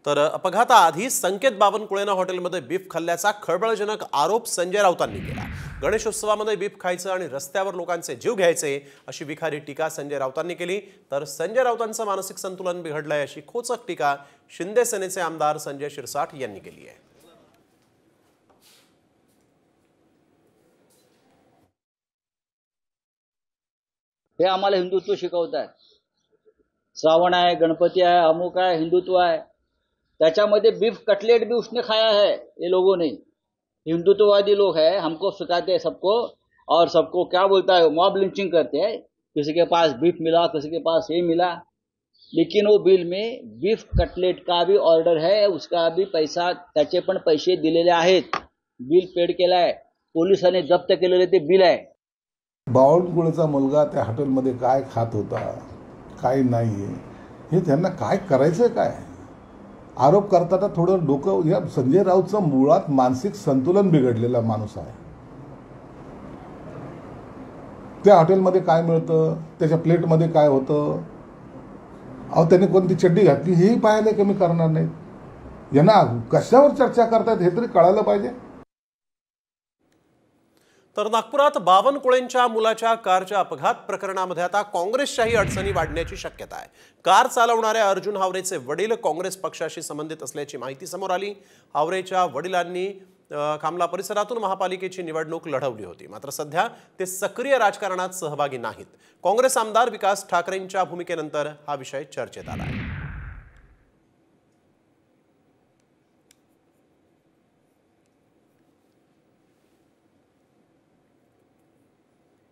तर अपघाताआधी संकेत बावनकुळेनं हॉटेलमध्ये बीफ खाल्ल्याचा खळबळजनक आरोप संजय राऊतांनी केला। गणेशोत्सवामध्ये बीफ खायचं आणि रस्त्यावर लोकांचे जीव घ्यायचे अशी विखारी टीका संजय राऊतांनी केली। तर संजय राऊतांचं मानसिक संतुलन बिघडलंय अशी खोचक टीका शिंदे सेनेचे आमदार संजय शिरसाट यांनी केली आहे। हे आम्हाला हिंदुत्व शिकवतात। श्रावण आहे, गणपति है, अमुक है, हिंदुत्व है, त्याच्यामध्ये बीफ कटलेट भी उसने खाया है। ये लोगों ने, हिंदुत्ववादी लोग हैं, हमको सिखाते हैं सबको, और सबको क्या बोलता है, मॉब लिंचिंग करते हैं। किसी के पास बीफ मिला, किसी के पास ये मिला, लेकिन वो बिल में बीफ कटलेट का भी ऑर्डर है, उसका भी पैसा, त्याचे पण पैसे दिलेले आहेत, बिल पेड केला आहे, पोलिसांनी जप्त केलेले ते बिल आहे। बावनकुळेचा मुलगा त्या हॉटेलमध्ये काय खात होता, काय नाही, हे त्यांना काय करायचं, काय आरोप करताना थोडं डोकं, या संजय राऊतचं मुळात मानसिक संतुलन बिघडलेला माणूस आहे। त्या हॉटेलमध्ये काय मिळतं, त्याच्या प्लेटमध्ये काय होतं, अहो त्याने कोणती चड्डी घातली हेही पाहायला कमी करणार नाहीत। यांना कशावर चर्चा करतात हे तरी कळायला पाहिजे। तर नागपुरात बावनकुळेंच्या मुलाच्या कारच्या अपघात प्रकरणामध्ये आता काँग्रेसच्याही अडचणी वाढण्याची शक्यता आहे। कार चालवणाऱ्या अर्जुन हावरेचे वडील काँग्रेस पक्षाशी संबंधित असल्याची माहिती समोर आली। हावरेच्या वडिलांनी खामला परिसरातून महापालिकेची निवडणूक लढवली होती, मात्र सध्या ते सक्रिय राजकारणात सहभागी नाहीत। काँग्रेस आमदार विकास ठाकरेंच्या भूमिकेनंतर हा विषय चर्चेत आला आहे।